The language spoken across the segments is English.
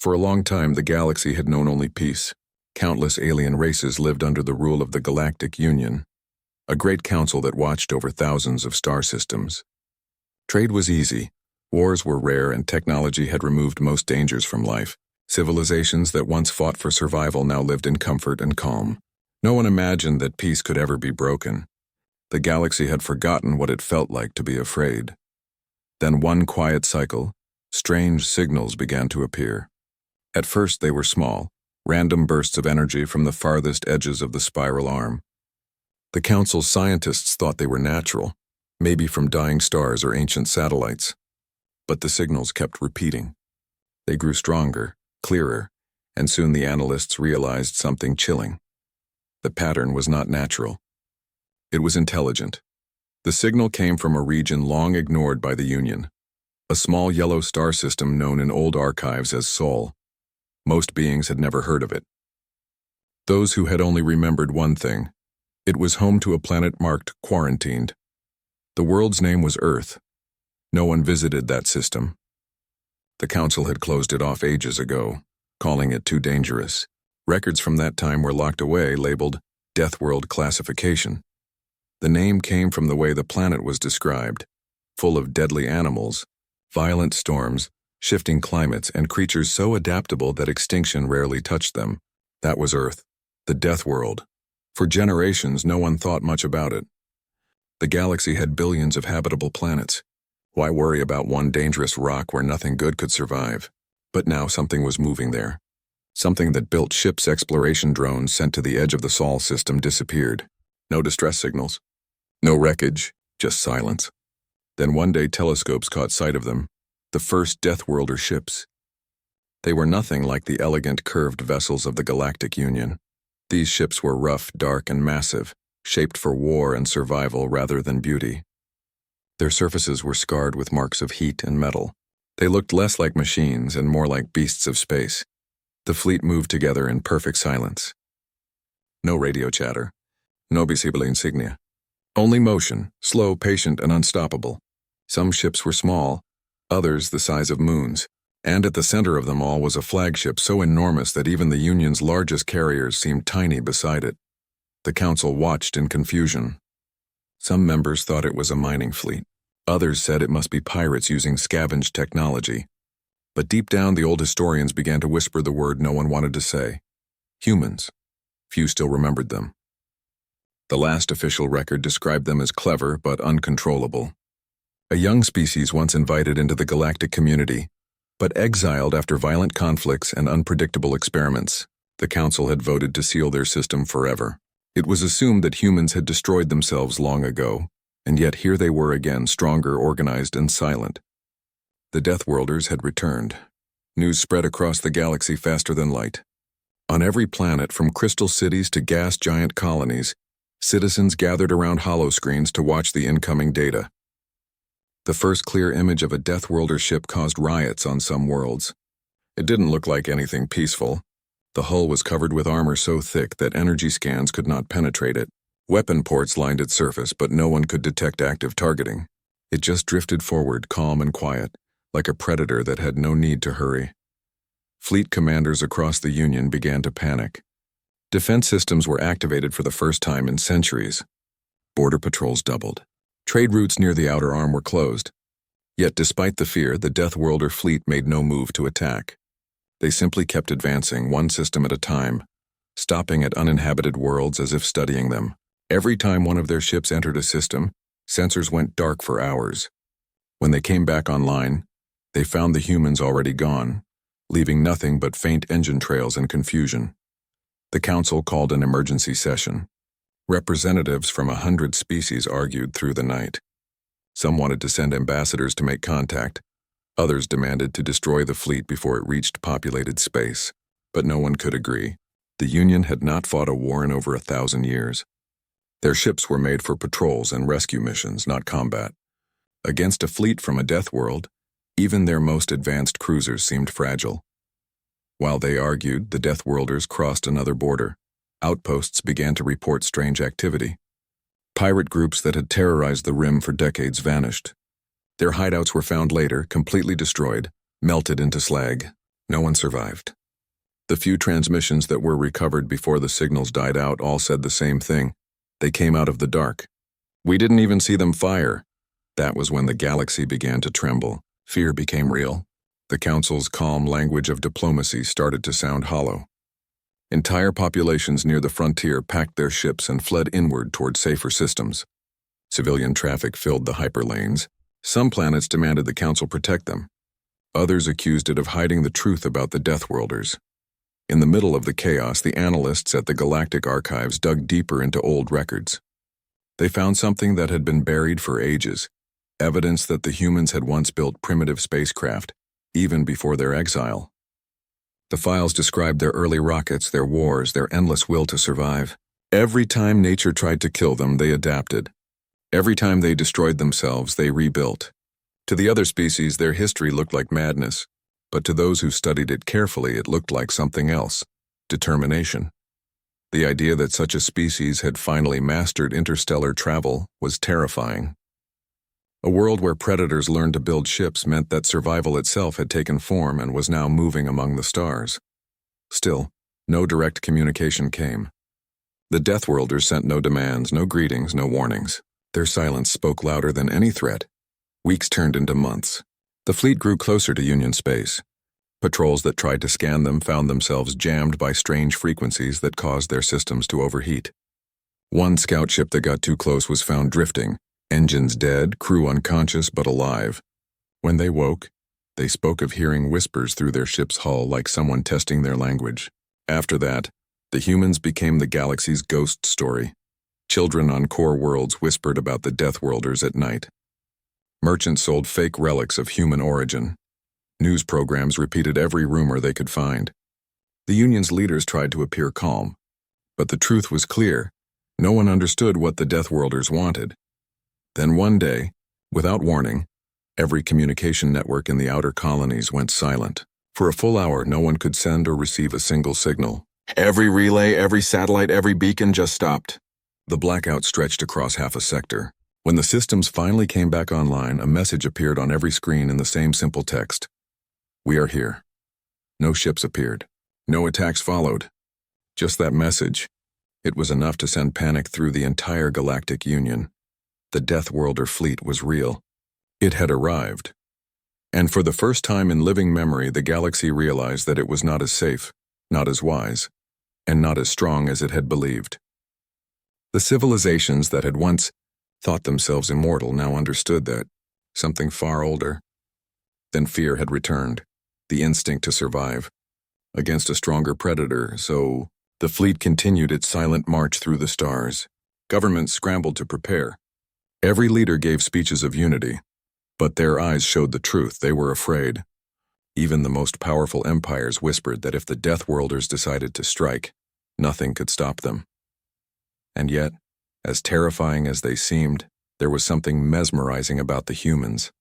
For a long time, the galaxy had known only peace. Countless alien races lived under the rule of the Galactic Union, a great council that watched over thousands of star systems. Trade was easy, wars were rare, and technology had removed most dangers from life. Civilizations that once fought for survival now lived in comfort and calm. No one imagined that peace could ever be broken. The galaxy had forgotten what it felt like to be afraid. Then one quiet cycle, strange signals began to appear. At first they were small, random bursts of energy from the farthest edges of the spiral arm. The Council's scientists thought they were natural, maybe from dying stars or ancient satellites. But the signals kept repeating. They grew stronger, clearer, and soon the analysts realized something chilling. The pattern was not natural. It was intelligent. The signal came from a region long ignored by the Union, a small yellow star system known in old archives as Sol. Most beings had never heard of it. Those who had only remembered one thing: it was home to a planet marked quarantined. The world's name was Earth. No one visited that system. The Council had closed it off ages ago, calling it too dangerous. Records from that time were locked away, labeled Deathworld classification. The name came from the way the planet was described, full of deadly animals, violent storms, shifting climates, and creatures so adaptable that extinction rarely touched them. That was Earth, the Deathworld. For generations, no one thought much about it. The galaxy had billions of habitable planets. Why worry about one dangerous rock where nothing good could survive? But now something was moving there. Something that built ships' exploration drones sent to the edge of the Sol system disappeared. No distress signals. No wreckage, just silence. Then one day telescopes caught sight of them, the first Deathworlder ships. They were nothing like the elegant curved vessels of the Galactic Union. These ships were rough, dark, and massive, shaped for war and survival rather than beauty. Their surfaces were scarred with marks of heat and metal. They looked less like machines and more like beasts of space. The fleet moved together in perfect silence. No radio chatter, no visible insignia. Only motion, slow, patient, and unstoppable. Some ships were small, others the size of moons, and at the center of them all was a flagship so enormous that even the Union's largest carriers seemed tiny beside it. The Council watched in confusion. Some members thought it was a mining fleet. Others said it must be pirates using scavenged technology. But deep down, the old historians began to whisper the word no one wanted to say: humans. Few still remembered them. The last official record described them as clever but uncontrollable. A young species once invited into the galactic community, but exiled after violent conflicts and unpredictable experiments. The Council had voted to seal their system forever. It was assumed that humans had destroyed themselves long ago, and yet here they were again, stronger, organized, and silent. The Deathworlders had returned. News spread across the galaxy faster than light. On every planet, from crystal cities to gas giant colonies, citizens gathered around holoscreens to watch the incoming data. The first clear image of a Deathworlder ship caused riots on some worlds. It didn't look like anything peaceful. The hull was covered with armor so thick that energy scans could not penetrate it. Weapon ports lined its surface, but no one could detect active targeting. It just drifted forward, calm and quiet, like a predator that had no need to hurry. Fleet commanders across the Union began to panic. Defense systems were activated for the first time in centuries. Border patrols doubled. Trade routes near the outer arm were closed. Yet despite the fear, the Deathworlder fleet made no move to attack. They simply kept advancing, one system at a time, stopping at uninhabited worlds as if studying them. Every time one of their ships entered a system, sensors went dark for hours. When they came back online, they found the humans already gone, leaving nothing but faint engine trails and confusion. The Council called an emergency session. Representatives from 100 species argued through the night. Some wanted to send ambassadors to make contact. Others demanded to destroy the fleet before it reached populated space. But no one could agree. The Union had not fought a war in over 1,000 years. Their ships were made for patrols and rescue missions, not combat. Against a fleet from a death world, even their most advanced cruisers seemed fragile. While they argued, the Deathworlders crossed another border. Outposts began to report strange activity. Pirate groups that had terrorized the Rim for decades vanished. Their hideouts were found later, completely destroyed, melted into slag. No one survived. The few transmissions that were recovered before the signals died out all said the same thing. They came out of the dark. We didn't even see them fire. That was when the galaxy began to tremble. Fear became real. The Council's calm language of diplomacy started to sound hollow. Entire populations near the frontier packed their ships and fled inward toward safer systems. Civilian traffic filled the hyperlanes. Some planets demanded the Council protect them. Others accused it of hiding the truth about the Deathworlders. In the middle of the chaos, the analysts at the Galactic Archives dug deeper into old records. They found something that had been buried for ages, evidence that the humans had once built primitive spacecraft, even before their exile. The files described their early rockets, their wars, their endless will to survive. Every time nature tried to kill them, they adapted. Every time they destroyed themselves, they rebuilt. To the other species, their history looked like madness, but to those who studied it carefully, it looked like something else: determination. The idea that such a species had finally mastered interstellar travel was terrifying. A world where predators learned to build ships meant that survival itself had taken form and was now moving among the stars. Still, no direct communication came. The Deathworlders sent no demands, no greetings, no warnings. Their silence spoke louder than any threat. Weeks turned into months. The fleet grew closer to Union space. Patrols that tried to scan them found themselves jammed by strange frequencies that caused their systems to overheat. One scout ship that got too close was found drifting, engines dead, crew unconscious but alive. When they woke, they spoke of hearing whispers through their ship's hull like someone testing their language. After that, the humans became the galaxy's ghost story. Children on core worlds whispered about the Deathworlders at night. Merchants sold fake relics of human origin. News programs repeated every rumor they could find. The Union's leaders tried to appear calm, but the truth was clear. No one understood what the Deathworlders wanted. Then one day, without warning, every communication network in the outer colonies went silent. For a full hour, no one could send or receive a single signal. Every relay, every satellite, every beacon just stopped. The blackout stretched across half a sector. When the systems finally came back online, a message appeared on every screen in the same simple text: "We are here." No ships appeared. No attacks followed. Just that message. It was enough to send panic through the entire Galactic Union. The Deathworlder fleet was real. It had arrived. And for the first time in living memory, the galaxy realized that it was not as safe, not as wise, and not as strong as it had believed. The civilizations that had once thought themselves immortal now understood that something far older than fear had returned, the instinct to survive against a stronger predator. So the fleet continued its silent march through the stars. Governments scrambled to prepare. Every leader gave speeches of unity, but their eyes showed the truth. They were afraid. Even the most powerful empires whispered that if the Deathworlders decided to strike, nothing could stop them. And yet, as terrifying as they seemed, there was something mesmerizing about the humans.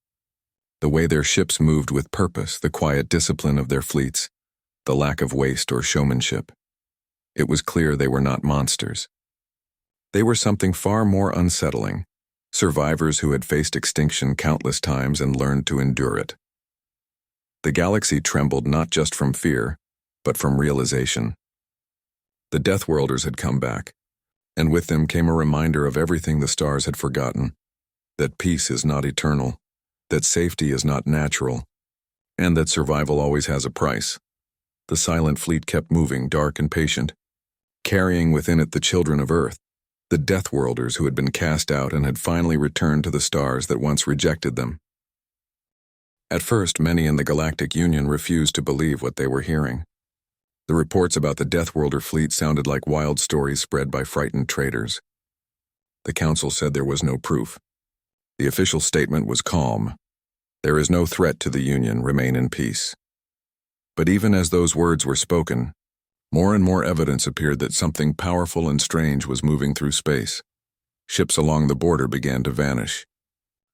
The way their ships moved with purpose, the quiet discipline of their fleets, the lack of waste or showmanship. It was clear they were not monsters. They were something far more unsettling, survivors who had faced extinction countless times and learned to endure it. The galaxy trembled not just from fear, but from realization. The Deathworlders had come back, and with them came a reminder of everything the stars had forgotten: that peace is not eternal, that safety is not natural, and that survival always has a price. The silent fleet kept moving, dark and patient, carrying within it the children of Earth, the Deathworlders who had been cast out and had finally returned to the stars that once rejected them. At first, many in the Galactic Union refused to believe what they were hearing. The reports about the Deathworlder fleet sounded like wild stories spread by frightened traders. The Council said there was no proof. The official statement was calm: "There is no threat to the Union, remain in peace." But even as those words were spoken, more and more evidence appeared that something powerful and strange was moving through space. Ships along the border began to vanish.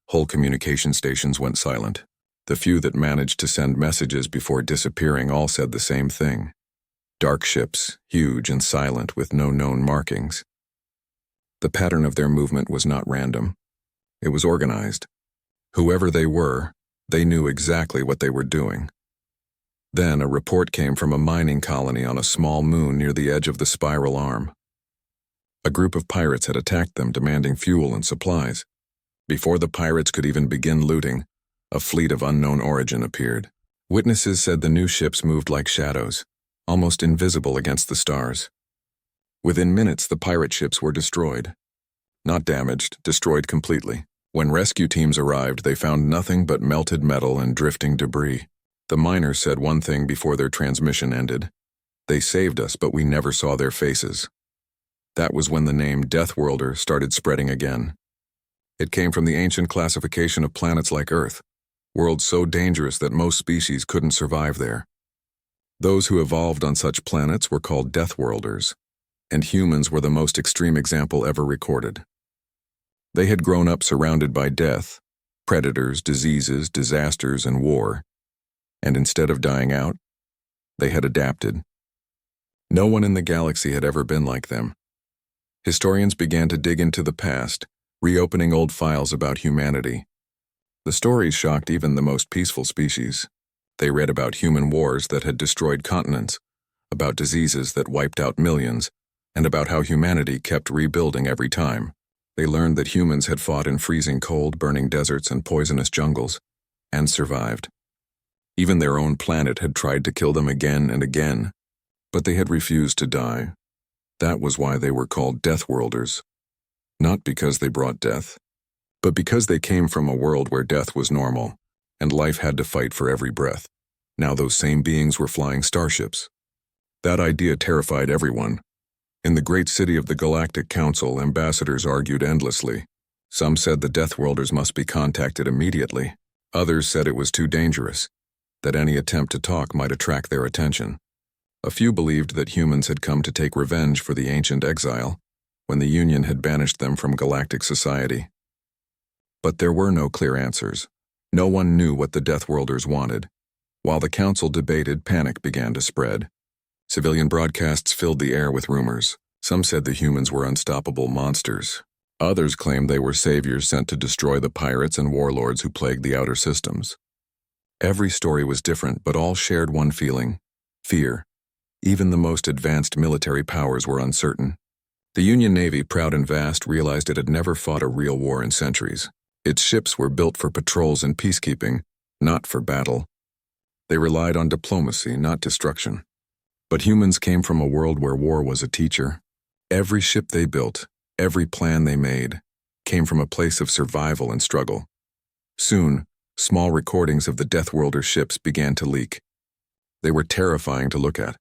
Whole communication stations went silent. The few that managed to send messages before disappearing all said the same thing: dark ships, huge and silent with no known markings. The pattern of their movement was not random. It was organized. Whoever they were, they knew exactly what they were doing. Then a report came from a mining colony on a small moon near the edge of the spiral arm. A group of pirates had attacked them, demanding fuel and supplies. Before the pirates could even begin looting, a fleet of unknown origin appeared. Witnesses said the new ships moved like shadows, almost invisible against the stars. Within minutes, the pirate ships were destroyed. Not damaged, destroyed completely. When rescue teams arrived, they found nothing but melted metal and drifting debris. The miners said one thing before their transmission ended. They saved us, but we never saw their faces. That was when the name Deathworlder started spreading again. It came from the ancient classification of planets like Earth, worlds so dangerous that most species couldn't survive there. Those who evolved on such planets were called Deathworlders, and humans were the most extreme example ever recorded. They had grown up surrounded by death, predators, diseases, disasters, and war, and instead of dying out, they had adapted. No one in the galaxy had ever been like them. Historians began to dig into the past, reopening old files about humanity. The stories shocked even the most peaceful species. They read about human wars that had destroyed continents, about diseases that wiped out millions, and about how humanity kept rebuilding every time. They learned that humans had fought in freezing cold, burning deserts and poisonous jungles, and survived. Even their own planet had tried to kill them again and again, but they had refused to die. That was why they were called Deathworlders. Not because they brought death, but because they came from a world where death was normal, and life had to fight for every breath. Now those same beings were flying starships. That idea terrified everyone. In the great city of the Galactic Council, ambassadors argued endlessly. Some said the Deathworlders must be contacted immediately. Others said it was too dangerous, that any attempt to talk might attract their attention. A few believed that humans had come to take revenge for the ancient exile, when the Union had banished them from galactic society. But there were no clear answers. No one knew what the Deathworlders wanted. While the council debated, panic began to spread. Civilian broadcasts filled the air with rumors. Some said the humans were unstoppable monsters. Others claimed they were saviors sent to destroy the pirates and warlords who plagued the outer systems. Every story was different, but all shared one feeling: fear. Even the most advanced military powers were uncertain. The Union Navy, proud and vast, realized it had never fought a real war in centuries. Its ships were built for patrols and peacekeeping, not for battle. They relied on diplomacy, not destruction. But humans came from a world where war was a teacher. Every ship they built, every plan they made, came from a place of survival and struggle. Soon, small recordings of the Deathworlder ships began to leak. They were terrifying to look at,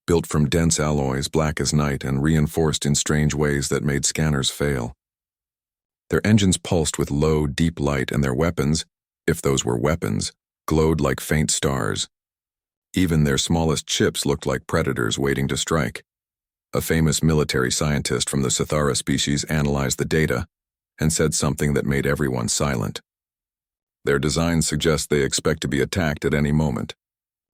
built from dense alloys, black as night, and reinforced in strange ways that made scanners fail. Their engines pulsed with low, deep light, and their weapons, if those were weapons, glowed like faint stars. Even their smallest ships looked like predators waiting to strike. A famous military scientist from the Sithara species analyzed the data and said something that made everyone silent. Their designs suggest they expect to be attacked at any moment.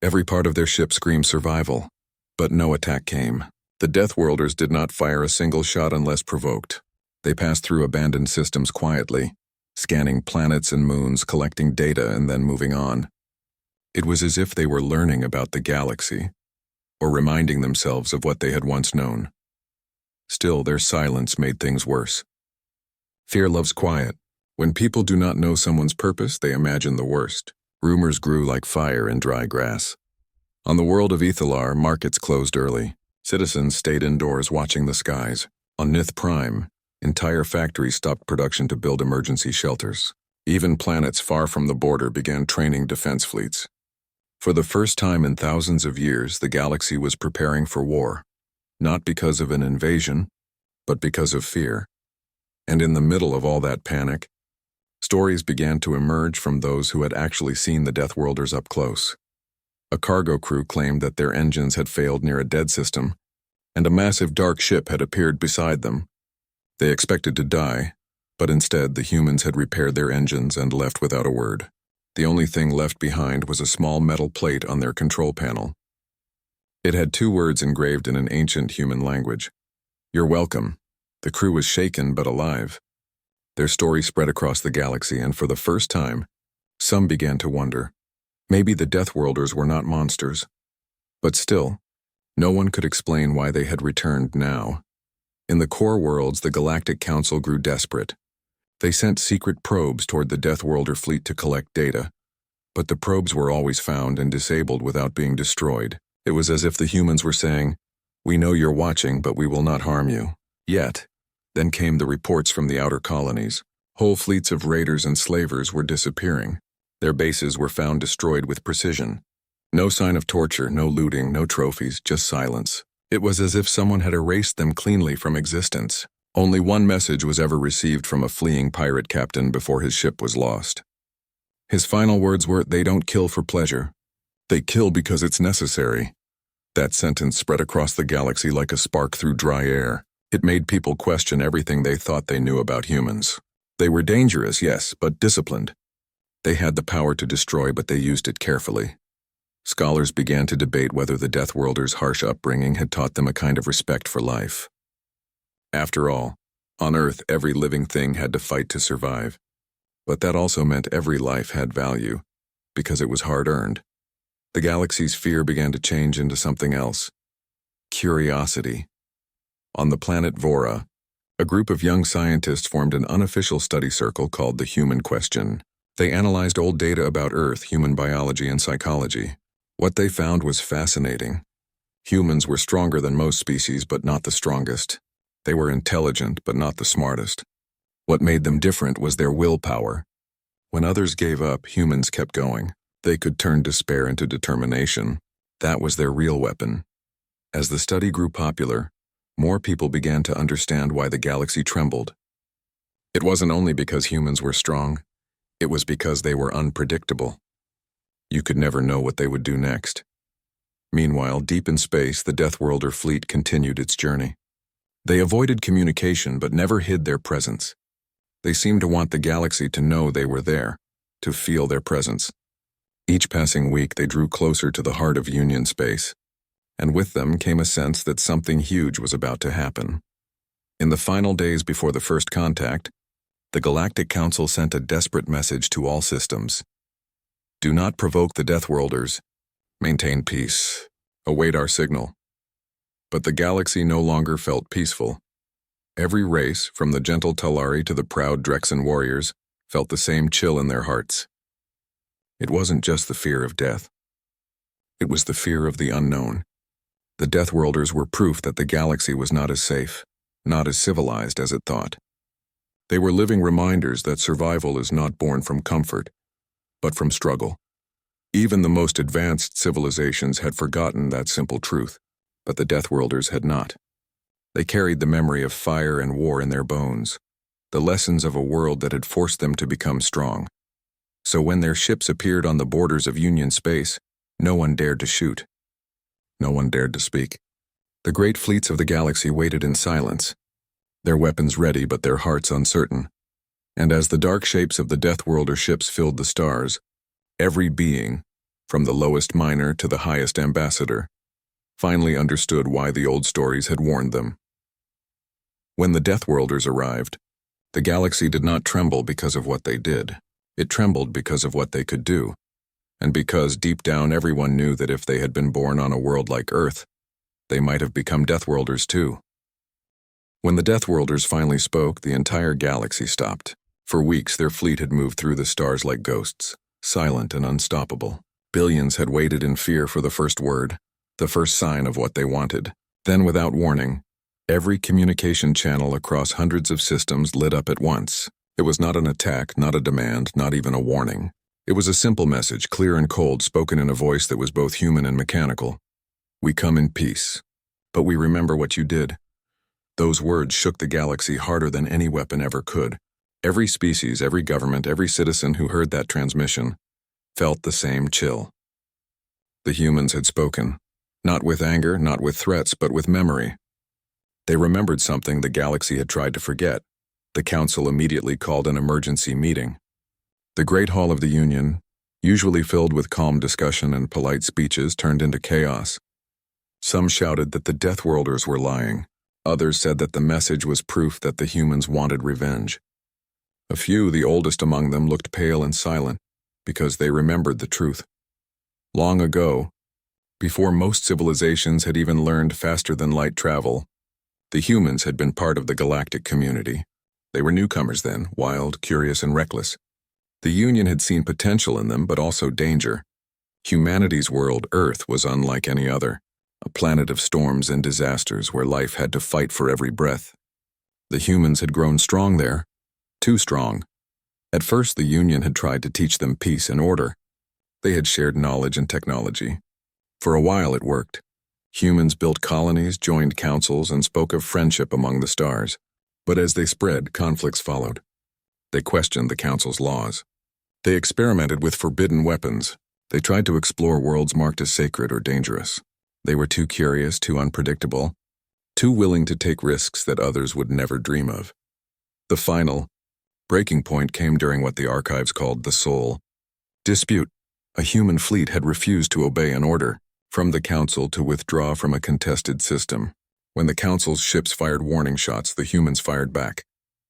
Every part of their ship screamed survival, but no attack came. The Deathworlders did not fire a single shot unless provoked. They passed through abandoned systems quietly, scanning planets and moons, collecting data, and then moving on. It was as if they were learning about the galaxy, or reminding themselves of what they had once known. Still, their silence made things worse. Fear loves quiet. When people do not know someone's purpose, they imagine the worst. Rumors grew like fire in dry grass. On the world of Ethalar, markets closed early. Citizens stayed indoors watching the skies. On Nith Prime, entire factories stopped production to build emergency shelters. Even planets far from the border began training defense fleets. For the first time in thousands of years, the galaxy was preparing for war, not because of an invasion, but because of fear. And in the middle of all that panic, stories began to emerge from those who had actually seen the Deathworlders up close. A cargo crew claimed that their engines had failed near a dead system, and a massive dark ship had appeared beside them. They expected to die, but instead the humans had repaired their engines and left without a word. The only thing left behind was a small metal plate on their control panel. It had 2 words engraved in an ancient human language: "You're welcome." The crew was shaken but alive. Their story spread across the galaxy, and for the first time, some began to wonder, Maybe the Deathworlders were not monsters. But still, no one could explain why they had returned now. In the core worlds, the Galactic Council grew desperate. They sent secret probes toward the Deathworlder fleet to collect data. But the probes were always found and disabled without being destroyed. It was as if the humans were saying, "We know you're watching, but we will not harm you." Yet, then came the reports from the outer colonies. Whole fleets of raiders and slavers were disappearing. Their bases were found destroyed with precision. No sign of torture, no looting, no trophies, just silence. It was as if someone had erased them cleanly from existence. Only one message was ever received from a fleeing pirate captain before his ship was lost. His final words were, "They don't kill for pleasure. They kill because it's necessary." That sentence spread across the galaxy like a spark through dry air. It made people question everything they thought they knew about humans. They were dangerous, yes, but disciplined. They had the power to destroy, but they used it carefully. Scholars began to debate whether the Deathworlders' harsh upbringing had taught them a kind of respect for life. After all, on Earth every living thing had to fight to survive. But that also meant every life had value, because it was hard-earned. The galaxy's fear began to change into something else. Curiosity. On the planet Vora, a group of young scientists formed an unofficial study circle called the Human Question. They analyzed old data about Earth, human biology, and psychology. What they found was fascinating. Humans were stronger than most species, but not the strongest. They were intelligent, but not the smartest. What made them different was their willpower. When others gave up, humans kept going. They could turn despair into determination. That was their real weapon. As the study grew popular, more people began to understand why the galaxy trembled. It wasn't only because humans were strong, it was because they were unpredictable. You could never know what they would do next. Meanwhile, deep in space, the Deathworlder fleet continued its journey. They avoided communication but never hid their presence. They seemed to want the galaxy to know they were there, to feel their presence. Each passing week they drew closer to the heart of Union space, and with them came a sense that something huge was about to happen. In the final days before the first contact, the Galactic Council sent a desperate message to all systems. Do not provoke the Deathworlders. Maintain peace. Await our signal. But the galaxy no longer felt peaceful. Every race, from the gentle Talari to the proud Drexen warriors, felt the same chill in their hearts. It wasn't just the fear of death. It was the fear of the unknown. The Deathworlders were proof that the galaxy was not as safe, not as civilized as it thought. They were living reminders that survival is not born from comfort, but from struggle. Even the most advanced civilizations had forgotten that simple truth, but the Deathworlders had not. They carried the memory of fire and war in their bones, the lessons of a world that had forced them to become strong. So when their ships appeared on the borders of Union space, no one dared to shoot. No one dared to speak. The great fleets of the galaxy waited in silence, their weapons ready but their hearts uncertain. And as the dark shapes of the Deathworlder ships filled the stars, every being, from the lowest miner to the highest ambassador, finally understood why the old stories had warned them. When the Deathworlders arrived, the galaxy did not tremble because of what they did. It trembled because of what they could do, and because deep down everyone knew that if they had been born on a world like Earth, they might have become Deathworlders too. When the Deathworlders finally spoke, the entire galaxy stopped. For weeks, their fleet had moved through the stars like ghosts, silent and unstoppable. Billions had waited in fear for the first word, the first sign of what they wanted. Then, without warning, every communication channel across hundreds of systems lit up at once. It was not an attack, not a demand, not even a warning. It was a simple message, clear and cold, spoken in a voice that was both human and mechanical. We come in peace, but we remember what you did. Those words shook the galaxy harder than any weapon ever could. Every species, every government, every citizen who heard that transmission felt the same chill. The humans had spoken, not with anger, not with threats, but with memory. They remembered something the galaxy had tried to forget. The council immediately called an emergency meeting. The Great Hall of the Union, usually filled with calm discussion and polite speeches, turned into chaos. Some shouted that the Deathworlders were lying. Others said that the message was proof that the humans wanted revenge. A few, the oldest among them, looked pale and silent because they remembered the truth. Long ago, before most civilizations had even learned faster-than-light travel, the humans had been part of the galactic community. They were newcomers then, wild, curious, and reckless. The Union had seen potential in them, but also danger. Humanity's world, Earth, was unlike any other, a planet of storms and disasters where life had to fight for every breath. The humans had grown strong there, too strong. At first, the Union had tried to teach them peace and order. They had shared knowledge and technology. For a while it worked. Humans built colonies, joined councils, and spoke of friendship among the stars. But as they spread, conflicts followed. They questioned the council's laws. They experimented with forbidden weapons. They tried to explore worlds marked as sacred or dangerous. They were too curious, too unpredictable, too willing to take risks that others would never dream of. The final breaking point came during what the archives called the Soul dispute. A human fleet had refused to obey an order from the council to withdraw from a contested system. When the council's ships fired warning shots, the humans fired back,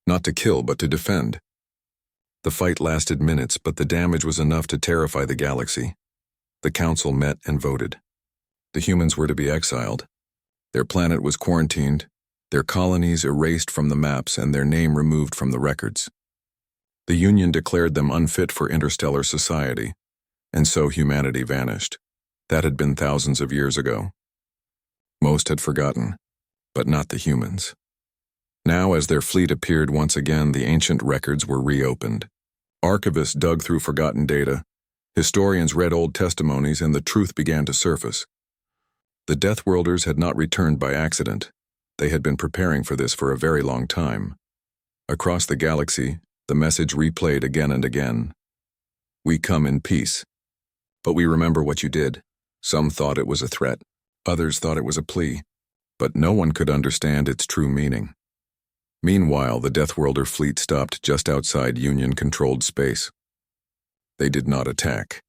not to kill but to defend. The fight lasted minutes, but the damage was enough to terrify the galaxy. The council met and voted. The humans were to be exiled. Their planet was quarantined, their colonies erased from the maps, and their name removed from the records. The Union declared them unfit for interstellar society, and so humanity vanished. That had been thousands of years ago. Most had forgotten, but not the humans. Now, as their fleet appeared once again, the ancient records were reopened. Archivists dug through forgotten data, historians read old testimonies, and the truth began to surface. The Deathworlders had not returned by accident. They had been preparing for this for a very long time. Across the galaxy, the message replayed again and again. We come in peace. But we remember what you did. Some thought it was a threat. Others thought it was a plea. But no one could understand its true meaning. Meanwhile, the Deathworlder fleet stopped just outside Union-controlled space. They did not attack.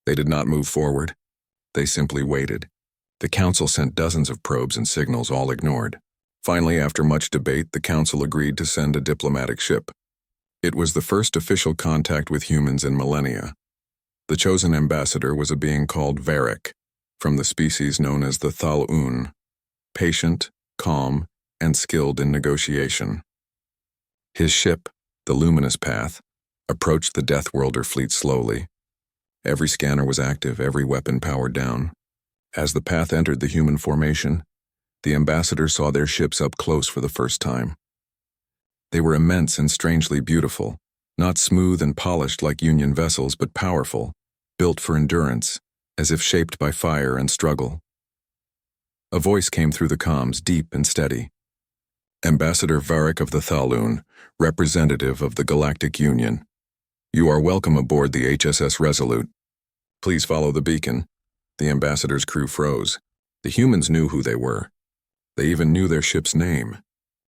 They did not move forward. They simply waited. The Council sent dozens of probes and signals, all ignored. Finally, after much debate, the Council agreed to send a diplomatic ship. It was the first official contact with humans in millennia. The chosen ambassador was a being called Varric, from the species known as the Thal-Un, patient, calm, and skilled in negotiation. His ship, the Luminous Path, approached the Deathworlder fleet slowly. Every scanner was active, every weapon powered down. As the path entered the human formation, the ambassador saw their ships up close for the first time. They were immense and strangely beautiful, not smooth and polished like Union vessels, but powerful, built for endurance, as if shaped by fire and struggle. A voice came through the comms, deep and steady. Ambassador Varric of the Thal-Un, representative of the Galactic Union. You are welcome aboard the HSS Resolute. Please follow the beacon. The ambassador's crew froze. The humans knew who they were. They even knew their ship's name.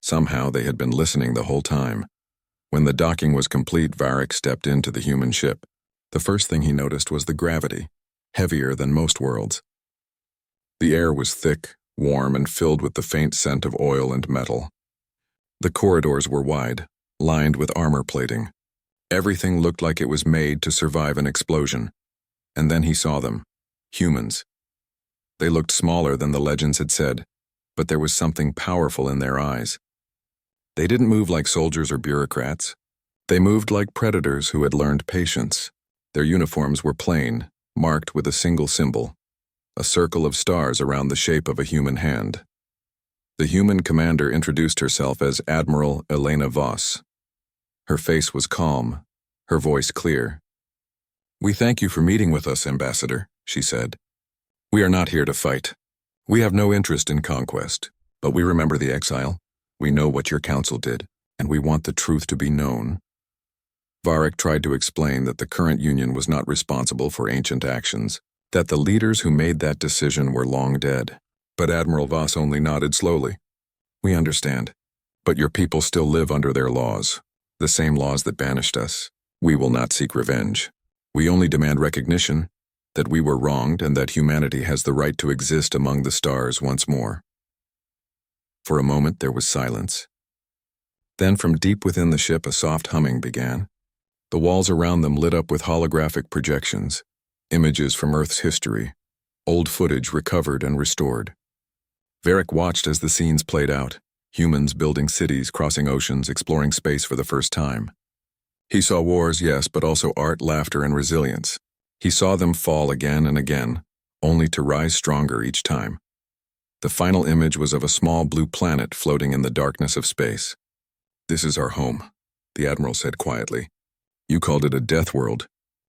Somehow they had been listening the whole time. When the docking was complete, Varric stepped into the human ship. The first thing he noticed was the gravity, heavier than most worlds. The air was thick, warm, and filled with the faint scent of oil and metal. The corridors were wide, lined with armor plating. Everything looked like it was made to survive an explosion. And then he saw them. Humans. They looked smaller than the legends had said, but there was something powerful in their eyes. They didn't move like soldiers or bureaucrats. They moved like predators who had learned patience. Their uniforms were plain, marked with a single symbol, a circle of stars around the shape of a human hand. The human commander introduced herself as Admiral Elena Voss. Her face was calm, her voice clear. We thank you for meeting with us, Ambassador, she said. We are not here to fight. We have no interest in conquest, but we remember the exile. We know what your council did, and we want the truth to be known. Varric tried to explain that the current Union was not responsible for ancient actions, that the leaders who made that decision were long dead. But Admiral Voss only nodded slowly. We understand, but your people still live under their laws, the same laws that banished us. We will not seek revenge. We only demand recognition, that we were wronged and that humanity has the right to exist among the stars once more. For a moment there was silence. Then from deep within the ship a soft humming began. The walls around them lit up with holographic projections. Images from Earth's history, old footage recovered and restored. Varric watched as the scenes played out, humans building cities, crossing oceans, exploring space for the first time. He saw wars, yes, but also art, laughter, and resilience. He saw them fall again and again, only to rise stronger each time. The final image was of a small blue planet floating in the darkness of space. "This is our home," the Admiral said quietly. "You called it a death world.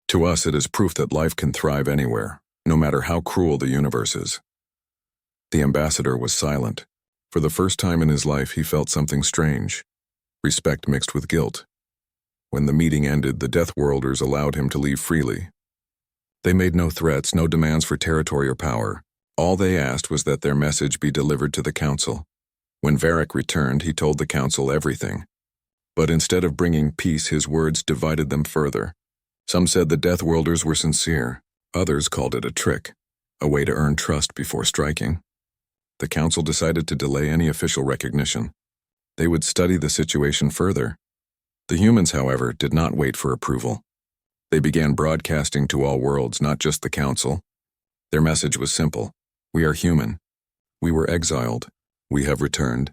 To us, it is proof that life can thrive anywhere, no matter how cruel the universe is." The ambassador was silent. For the first time in his life, he felt something strange, respect mixed with guilt. When the meeting ended, the Deathworlders allowed him to leave freely. They made no threats, no demands for territory or power. All they asked was that their message be delivered to the Council. When Varric returned, he told the Council everything. But instead of bringing peace, his words divided them further. Some said the Deathworlders were sincere. Others called it a trick, a way to earn trust before striking. The Council decided to delay any official recognition. They would study the situation further. The humans, however, did not wait for approval. They began broadcasting to all worlds, not just the Council. Their message was simple. "We are human. We were exiled. We have returned.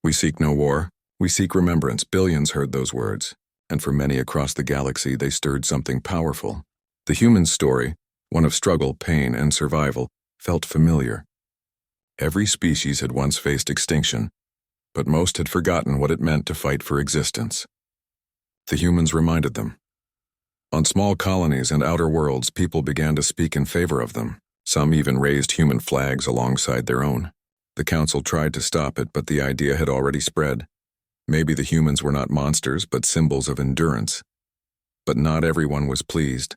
We seek no war. We seek remembrance." Billions heard those words, and for many across the galaxy, they stirred something powerful. The human story, one of struggle, pain, and survival, felt familiar. Every species had once faced extinction, but most had forgotten what it meant to fight for existence. The humans reminded them. On small colonies and outer worlds, people began to speak in favor of them. Some even raised human flags alongside their own. The Council tried to stop it, but the idea had already spread. Maybe the humans were not monsters, but symbols of endurance. But not everyone was pleased.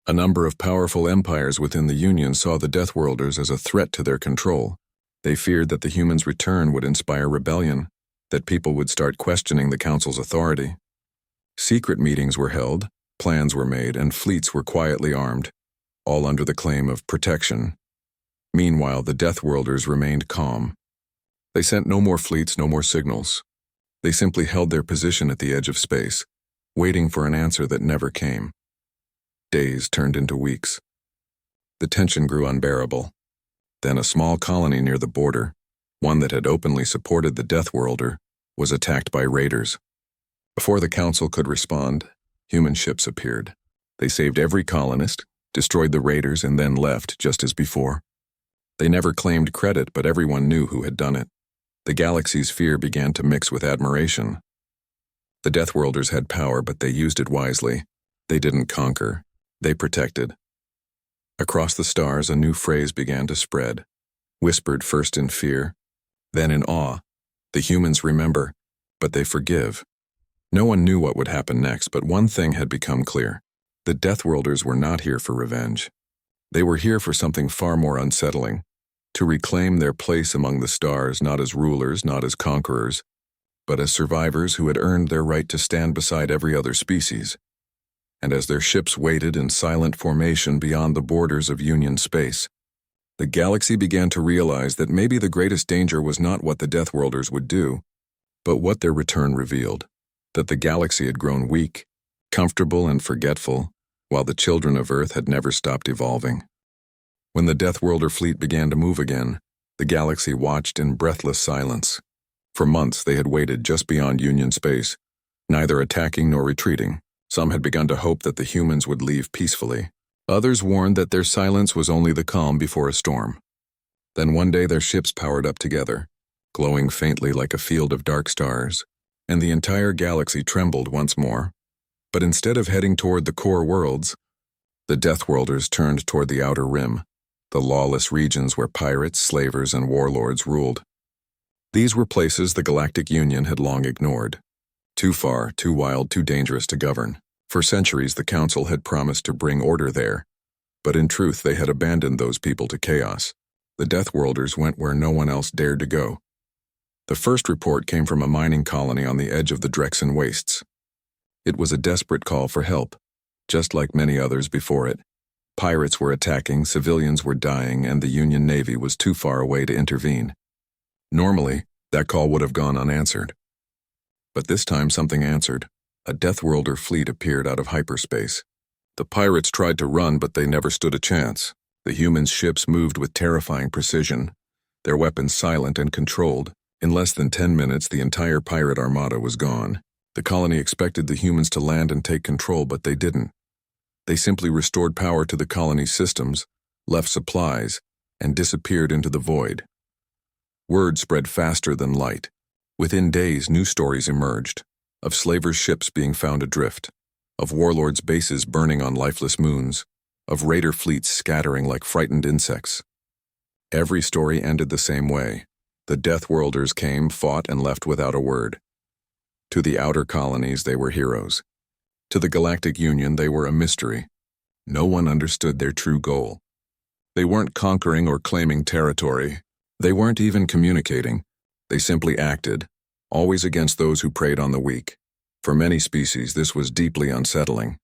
A number of powerful empires within the Union saw the Deathworlders as a threat to their control. They feared that the humans' return would inspire rebellion, that people would start questioning the Council's authority. Secret meetings were held, plans were made, and fleets were quietly armed, all under the claim of protection. Meanwhile, the Deathworlders remained calm. They sent no more fleets, no more signals. They simply held their position at the edge of space, waiting for an answer that never came. Days turned into weeks. The tension grew unbearable. Then a small colony near the border, one that had openly supported the Deathworlder, was attacked by raiders. Before the Council could respond, human ships appeared. They saved every colonist, destroyed the raiders, and then left just as before. They never claimed credit, but everyone knew who had done it. The galaxy's fear began to mix with admiration. The Deathworlders had power, but they used it wisely. They didn't conquer. They protected. Across the stars, a new phrase began to spread, whispered first in fear, then in awe. The humans remember, but they forgive. No one knew what would happen next, but one thing had become clear. The Deathworlders were not here for revenge. They were here for something far more unsettling. To reclaim their place among the stars, not as rulers, not as conquerors, but as survivors who had earned their right to stand beside every other species. And as their ships waited in silent formation beyond the borders of Union space, the galaxy began to realize that maybe the greatest danger was not what the Deathworlders would do, but what their return revealed, that the galaxy had grown weak, comfortable and forgetful, while the children of Earth had never stopped evolving. When the Deathworlder fleet began to move again, the galaxy watched in breathless silence. For months they had waited just beyond Union space, neither attacking nor retreating. Some had begun to hope that the humans would leave peacefully. Others warned that their silence was only the calm before a storm. Then one day their ships powered up together, glowing faintly like a field of dark stars, and the entire galaxy trembled once more. But instead of heading toward the core worlds, the Deathworlders turned toward the outer rim, the lawless regions where pirates, slavers, and warlords ruled. These were places the Galactic Union had long ignored. Too far, too wild, too dangerous to govern. For centuries, the Council had promised to bring order there, but in truth they had abandoned those people to chaos. The Deathworlders went where no one else dared to go. The first report came from a mining colony on the edge of the Drexen Wastes. It was a desperate call for help, just like many others before it. Pirates were attacking, civilians were dying, and the Union Navy was too far away to intervene. Normally, that call would have gone unanswered. But this time something answered. A Deathworlder fleet appeared out of hyperspace. The pirates tried to run, but they never stood a chance. The humans' ships moved with terrifying precision, their weapons silent and controlled. In less than 10 minutes, the entire pirate armada was gone. The colony expected the humans to land and take control, but they didn't. They simply restored power to the colony's systems, left supplies, and disappeared into the void. Word spread faster than light. Within days, new stories emerged, of slavers' ships being found adrift, of warlords' bases burning on lifeless moons, of raider fleets scattering like frightened insects. Every story ended the same way. The Deathworlders came, fought, and left without a word. To the outer colonies, they were heroes. To the Galactic Union, they were a mystery. No one understood their true goal. They weren't conquering or claiming territory. They weren't even communicating. They simply acted, always against those who preyed on the weak. For many species, this was deeply unsettling.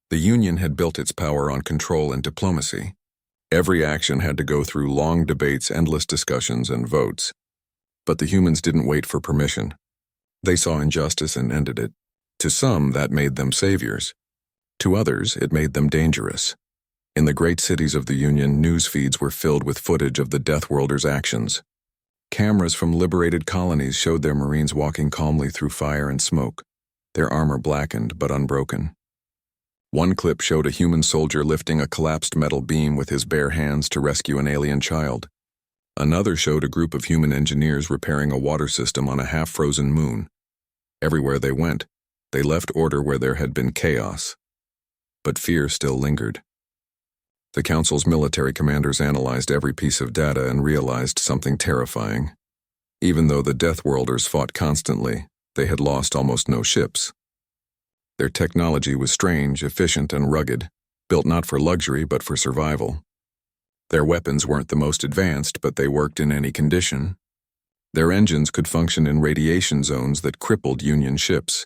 The Union had built its power on control and diplomacy. Every action had to go through long debates, endless discussions, and votes. But the humans didn't wait for permission. They saw injustice and ended it. To some, that made them saviors. To others, it made them dangerous. In the great cities of the Union, news feeds were filled with footage of the Deathworlders' actions. Cameras from liberated colonies showed their Marines walking calmly through fire and smoke, their armor blackened but unbroken. One clip showed a human soldier lifting a collapsed metal beam with his bare hands to rescue an alien child. Another showed a group of human engineers repairing a water system on a half-frozen moon. Everywhere they went, they left order where there had been chaos. But fear still lingered. The Council's military commanders analyzed every piece of data and realized something terrifying. Even though the Deathworlders fought constantly, they had lost almost no ships. Their technology was strange, efficient, and rugged, built not for luxury but for survival. Their weapons weren't the most advanced, but they worked in any condition. Their engines could function in radiation zones that crippled Union ships.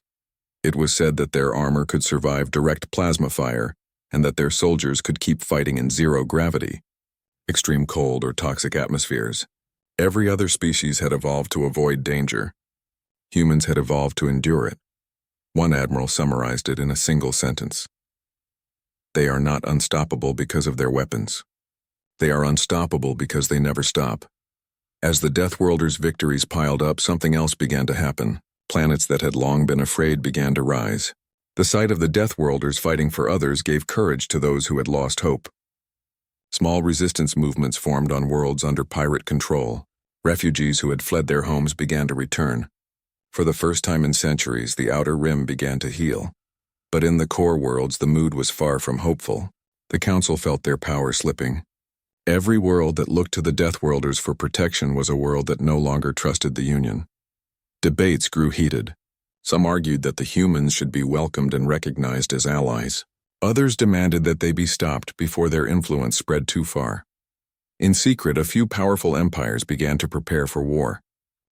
It was said that their armor could survive direct plasma fire, and that their soldiers could keep fighting in zero gravity, extreme cold, or toxic atmospheres. Every other species had evolved to avoid danger. Humans had evolved to endure it. One admiral summarized it in a single sentence. They are not unstoppable because of their weapons. They are unstoppable because they never stop. As the Deathworlders' victories piled up, something else began to happen. Planets that had long been afraid began to rise. The sight of the Deathworlders fighting for others gave courage to those who had lost hope. Small resistance movements formed on worlds under pirate control. Refugees who had fled their homes began to return. For the first time in centuries, the Outer Rim began to heal. But in the core worlds, the mood was far from hopeful. The Council felt their power slipping. Every world that looked to the Deathworlders for protection was a world that no longer trusted the Union. Debates grew heated. Some argued that the humans should be welcomed and recognized as allies. Others demanded that they be stopped before their influence spread too far. In secret, a few powerful empires began to prepare for war.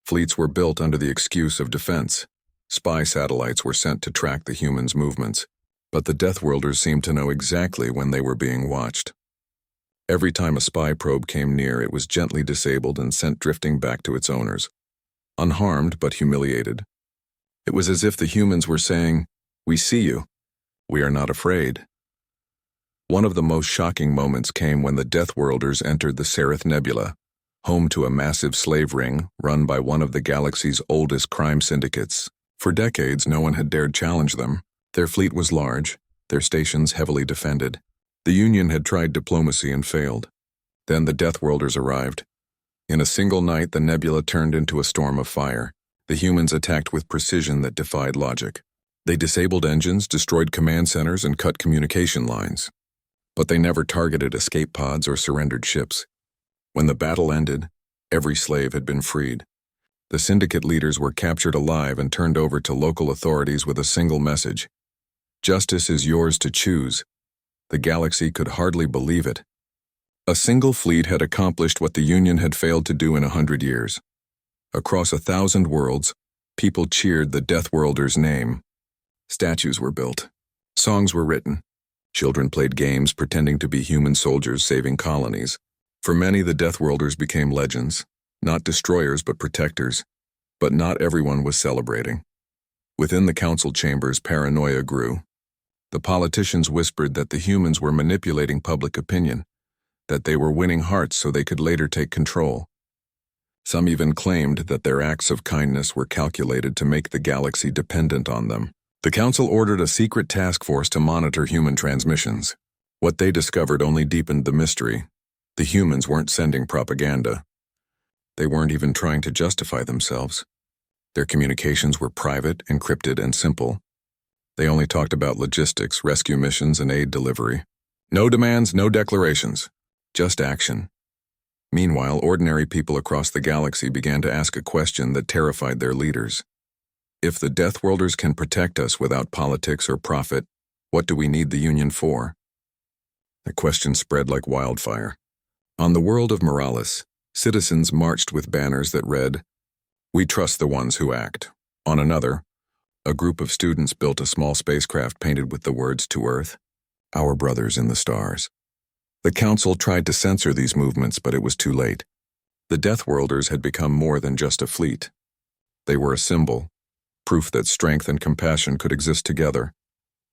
Fleets were built under the excuse of defense. Spy satellites were sent to track the humans' movements. But the Deathworlders seemed to know exactly when they were being watched. Every time a spy probe came near, it was gently disabled and sent drifting back to its owners. Unharmed but humiliated. It was as if the humans were saying, "We see you. We are not afraid." One of the most shocking moments came when the Deathworlders entered the Seraph Nebula, home to a massive slave ring run by one of the galaxy's oldest crime syndicates. For decades, no one had dared challenge them. Their fleet was large, their stations heavily defended. The Union had tried diplomacy and failed. Then the Deathworlders arrived. In a single night, the nebula turned into a storm of fire. The humans attacked with precision that defied logic. They disabled engines, destroyed command centers, and cut communication lines. But they never targeted escape pods or surrendered ships. When the battle ended, every slave had been freed. The syndicate leaders were captured alive and turned over to local authorities with a single message: "Justice is yours to choose." The galaxy could hardly believe it. A single fleet had accomplished what the Union had failed to do in 100 years. Across 1,000 worlds, people cheered the Deathworlders' name. Statues were built. Songs were written. Children played games pretending to be human soldiers saving colonies. For many, the Deathworlders became legends, not destroyers but protectors. But not everyone was celebrating. Within the council chambers, paranoia grew. The politicians whispered that the humans were manipulating public opinion, that they were winning hearts so they could later take control. Some even claimed that their acts of kindness were calculated to make the galaxy dependent on them. The Council ordered a secret task force to monitor human transmissions. What they discovered only deepened the mystery. The humans weren't sending propaganda. They weren't even trying to justify themselves. Their communications were private, encrypted, and simple. They only talked about logistics, rescue missions, and aid delivery. No demands, no declarations, just action. Meanwhile, ordinary people across the galaxy began to ask a question that terrified their leaders. If the Deathworlders can protect us without politics or profit, what do we need the Union for? The question spread like wildfire. On the world of Morales, citizens marched with banners that read, "We trust the ones who act." On another, a group of students built a small spacecraft painted with the words "To Earth, our brothers in the stars." The Council tried to censor these movements, but it was too late. The Deathworlders had become more than just a fleet. They were a symbol, proof that strength and compassion could exist together.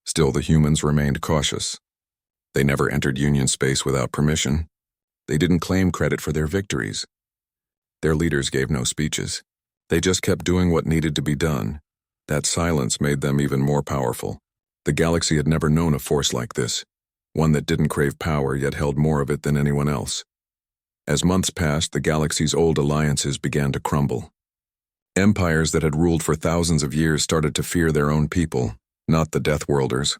Still, the humans remained cautious. They never entered Union space without permission. They didn't claim credit for their victories. Their leaders gave no speeches. They just kept doing what needed to be done. That silence made them even more powerful. The galaxy had never known a force like this, one that didn't crave power yet held more of it than anyone else. As months passed, the galaxy's old alliances began to crumble. Empires that had ruled for thousands of years started to fear their own people, not the Deathworlders.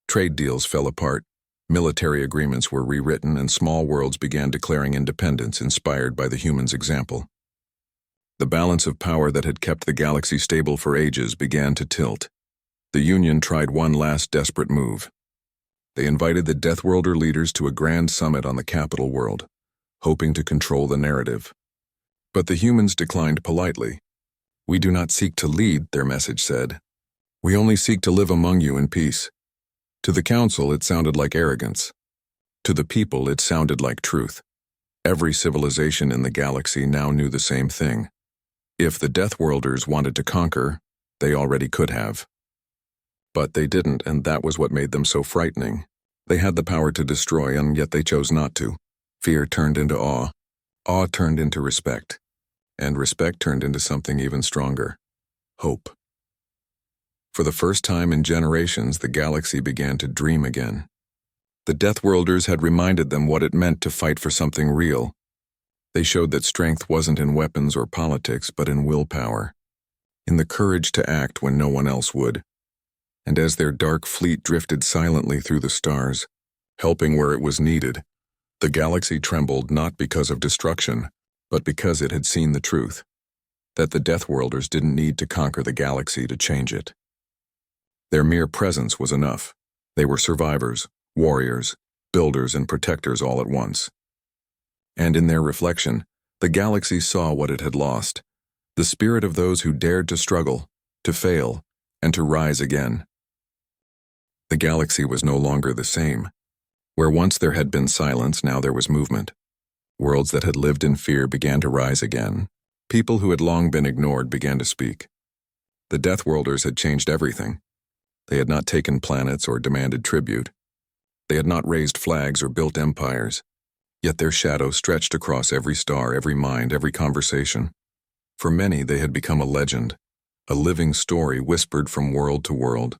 Trade deals fell apart, military agreements were rewritten, and small worlds began declaring independence, inspired by the humans' example. The balance of power that had kept the galaxy stable for ages began to tilt. The Union tried one last desperate move. They invited the Deathworlder leaders to a grand summit on the capital world, hoping to control the narrative. But the humans declined politely. "We do not seek to lead," their message said. "We only seek to live among you in peace." To the Council, it sounded like arrogance. To the people, it sounded like truth. Every civilization in the galaxy now knew the same thing. If the Deathworlders wanted to conquer, they already could have. But they didn't, and that was what made them so frightening. They had the power to destroy, and yet they chose not to. Fear turned into awe. Awe turned into respect. And respect turned into something even stronger. Hope. For the first time in generations, the galaxy began to dream again. The Deathworlders had reminded them what it meant to fight for something real. They showed that strength wasn't in weapons or politics, but in willpower, in the courage to act when no one else would. And as their dark fleet drifted silently through the stars, helping where it was needed, the galaxy trembled not because of destruction, but because it had seen the truth, that the Deathworlders didn't need to conquer the galaxy to change it. Their mere presence was enough. They were survivors, warriors, builders, and protectors all at once. And in their reflection, the galaxy saw what it had lost, the spirit of those who dared to struggle, to fail, and to rise again. The galaxy was no longer the same. Where once there had been silence, now there was movement. Worlds that had lived in fear began to rise again. People who had long been ignored began to speak. The Deathworlders had changed everything. They had not taken planets or demanded tribute. They had not raised flags or built empires. Yet their shadow stretched across every star, every mind, every conversation. For many, they had become a legend, a living story whispered from world to world.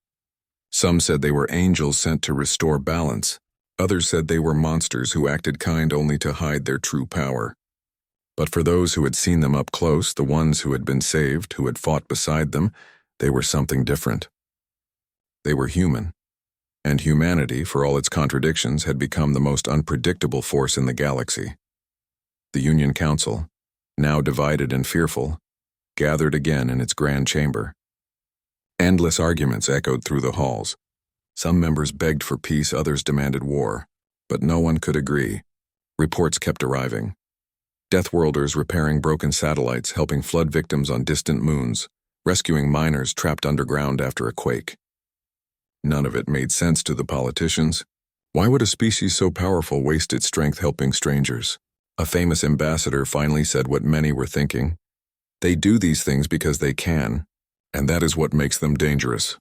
Some said they were angels sent to restore balance. Others said they were monsters who acted kind only to hide their true power. But for those who had seen them up close, the ones who had been saved, who had fought beside them, they were something different. They were human. And humanity, for all its contradictions, had become the most unpredictable force in the galaxy. The Union Council, now divided and fearful, gathered again in its grand chamber. Endless arguments echoed through the halls. Some members begged for peace, others demanded war, but no one could agree. Reports kept arriving. Deathworlders repairing broken satellites, helping flood victims on distant moons, rescuing miners trapped underground after a quake. None of it made sense to the politicians. Why would a species so powerful waste its strength helping strangers? A famous ambassador finally said what many were thinking. They do these things because they can, and that is what makes them dangerous.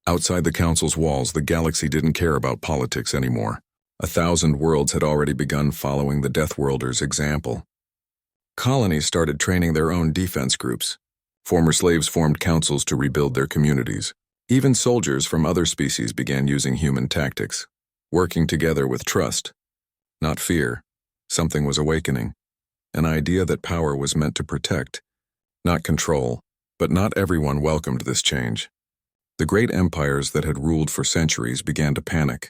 Outside the council's walls, the galaxy didn't care about politics anymore. 1,000 worlds had already begun following the Deathworlder's example. Colonies started training their own defense groups. Former slaves formed councils to rebuild their communities. Even soldiers from other species began using human tactics, working together with trust, not fear. Something was awakening. An idea that power was meant to protect, not control. But not everyone welcomed this change. The great empires that had ruled for centuries began to panic.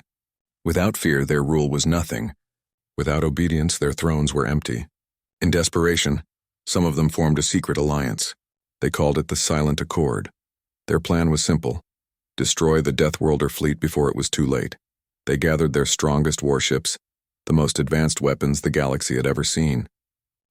Without fear, their rule was nothing. Without obedience, their thrones were empty. In desperation, some of them formed a secret alliance. They called it the Silent Accord. Their plan was simple: destroy the Deathworlder fleet before it was too late. They gathered their strongest warships, the most advanced weapons the galaxy had ever seen.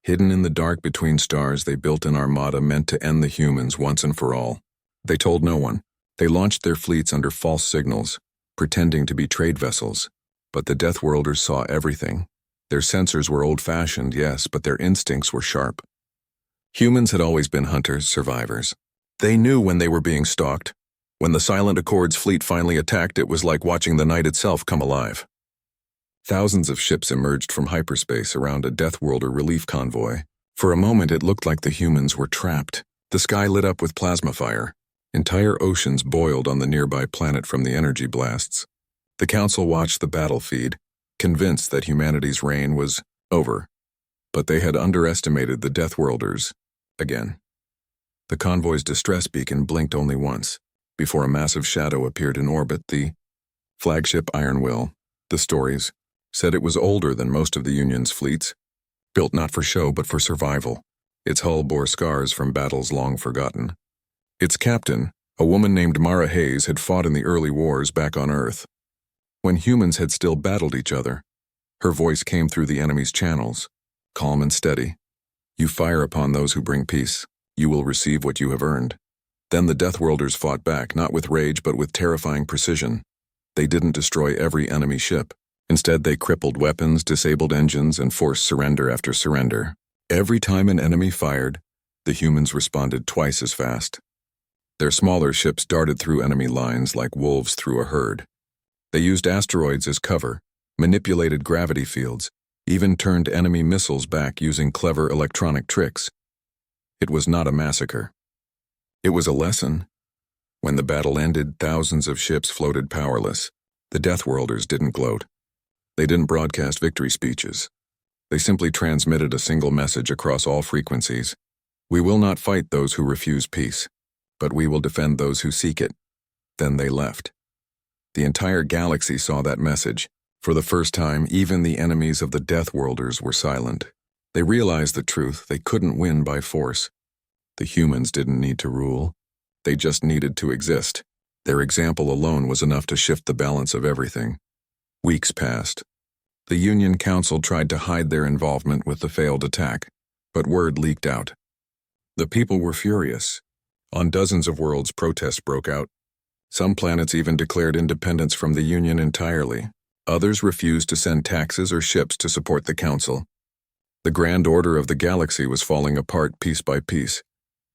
Hidden in the dark between stars, they built an armada meant to end the humans once and for all. They told no one. They launched their fleets under false signals, pretending to be trade vessels. But the Deathworlders saw everything. Their sensors were old-fashioned, yes, but their instincts were sharp. Humans had always been hunters, survivors. They knew when they were being stalked. When the Silent Accord's fleet finally attacked, it was like watching the night itself come alive. Thousands of ships emerged from hyperspace around a Deathworlder relief convoy. For a moment, it looked like the humans were trapped. The sky lit up with plasma fire. Entire oceans boiled on the nearby planet from the energy blasts. The Council watched the battle feed, convinced that humanity's reign was over. But they had underestimated the Deathworlders again. The convoy's distress beacon blinked only once, before a massive shadow appeared in orbit. The flagship Iron Will, the Stories, said it was older than most of the Union's fleets, built not for show but for survival. Its hull bore scars from battles long forgotten. Its captain, a woman named Mara Hayes, had fought in the early wars back on Earth, when humans had still battled each other. Her voice came through the enemy's channels, calm and steady. "You fire upon those who bring peace. You will receive what you have earned." Then the Deathworlders fought back, not with rage but with terrifying precision. They didn't destroy every enemy ship. Instead, they crippled weapons, disabled engines, and forced surrender after surrender. Every time an enemy fired, the humans responded twice as fast. Their smaller ships darted through enemy lines like wolves through a herd. They used asteroids as cover, manipulated gravity fields, even turned enemy missiles back using clever electronic tricks. It was not a massacre. It was a lesson. When the battle ended, thousands of ships floated powerless. The Deathworlders didn't gloat. They didn't broadcast victory speeches. They simply transmitted a single message across all frequencies: "We will not fight those who refuse peace, but we will defend those who seek it." Then they left. The entire galaxy saw that message. For the first time, even the enemies of the Deathworlders were silent. They realized the truth: they couldn't win by force. The humans didn't need to rule. They just needed to exist. Their example alone was enough to shift the balance of everything. Weeks passed. The Union Council tried to hide their involvement with the failed attack, but word leaked out. The people were furious. On dozens of worlds, protests broke out. Some planets even declared independence from the Union entirely. Others refused to send taxes or ships to support the Council. The grand order of the galaxy was falling apart piece by piece.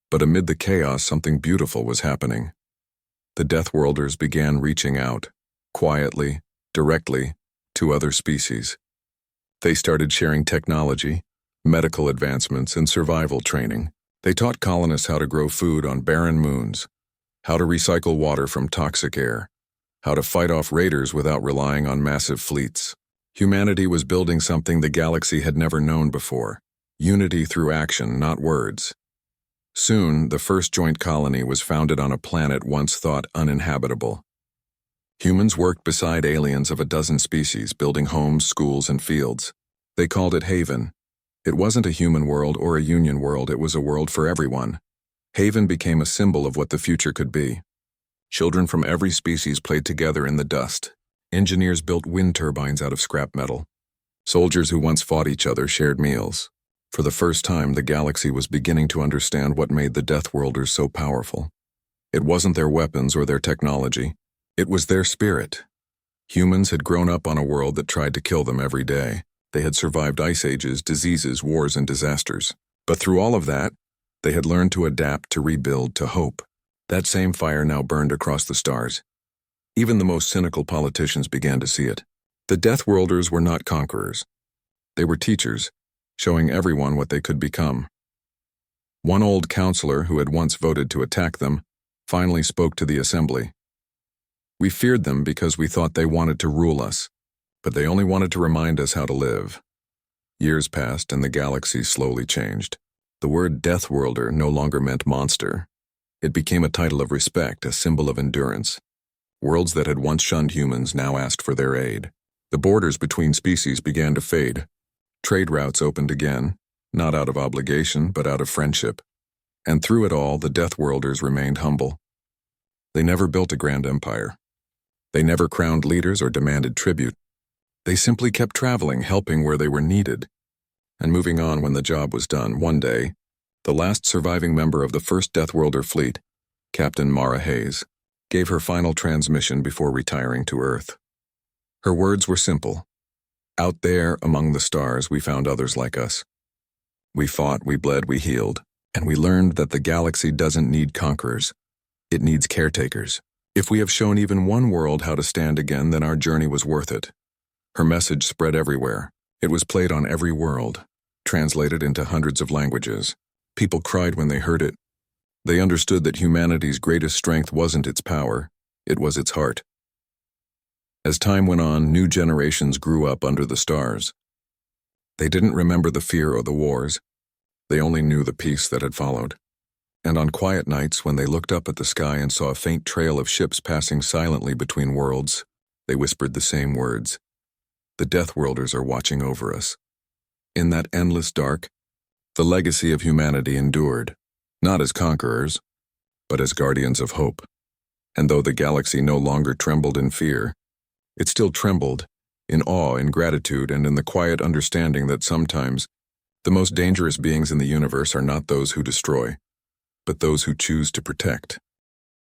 But amid the chaos, something beautiful was happening. The Deathworlders began reaching out, quietly, directly, to other species. They started sharing technology, medical advancements, and survival training. They taught colonists how to grow food on barren moons, how to recycle water from toxic air, how to fight off raiders without relying on massive fleets. Humanity was building something the galaxy had never known before: unity through action, not words. Soon, the first joint colony was founded on a planet once thought uninhabitable. Humans worked beside aliens of a dozen species, building homes, schools, and fields. They called it Haven. It wasn't a human world or a Union world, it was a world for everyone. Haven became a symbol of what the future could be. Children from every species played together in the dust. Engineers built wind turbines out of scrap metal. Soldiers who once fought each other shared meals. For the first time, the galaxy was beginning to understand what made the Deathworlders so powerful. It wasn't their weapons or their technology. It was their spirit. Humans had grown up on a world that tried to kill them every day. They had survived ice ages, diseases, wars, and disasters. But through all of that, they had learned to adapt, to rebuild, to hope. That same fire now burned across the stars. Even the most cynical politicians began to see it. The Deathworlders were not conquerors. They were teachers, showing everyone what they could become. One old counselor who had once voted to attack them finally spoke to the assembly. We feared them because we thought they wanted to rule us, but they only wanted to remind us how to live. Years passed and the galaxy slowly changed. The word Deathworlder no longer meant monster. It became a title of respect, a symbol of endurance. Worlds that had once shunned humans now asked for their aid. The borders between species began to fade. Trade routes opened again, not out of obligation, but out of friendship. And through it all, the Deathworlders remained humble. They never built a grand empire. They never crowned leaders or demanded tribute. They simply kept traveling, helping where they were needed, and moving on when the job was done. One day, the last surviving member of the first Deathworlder fleet, Captain Mara Hayes, gave her final transmission before retiring to Earth. Her words were simple. Out there, among the stars, we found others like us. We fought, we bled, we healed, and we learned that the galaxy doesn't need conquerors. It needs caretakers. If we have shown even one world how to stand again, then our journey was worth it. Her message spread everywhere. It was played on every world, translated into hundreds of languages. People cried when they heard it. They understood that humanity's greatest strength wasn't its power, it was its heart. As time went on, new generations grew up under the stars. They didn't remember the fear or the wars. They only knew the peace that had followed. And on quiet nights, when they looked up at the sky and saw a faint trail of ships passing silently between worlds, they whispered the same words. The Deathworlders are watching over us. In that endless dark, the legacy of humanity endured, not as conquerors, but as guardians of hope. And though the galaxy no longer trembled in fear, it still trembled in awe, in gratitude, and in the quiet understanding that sometimes the most dangerous beings in the universe are not those who destroy, but those who choose to protect.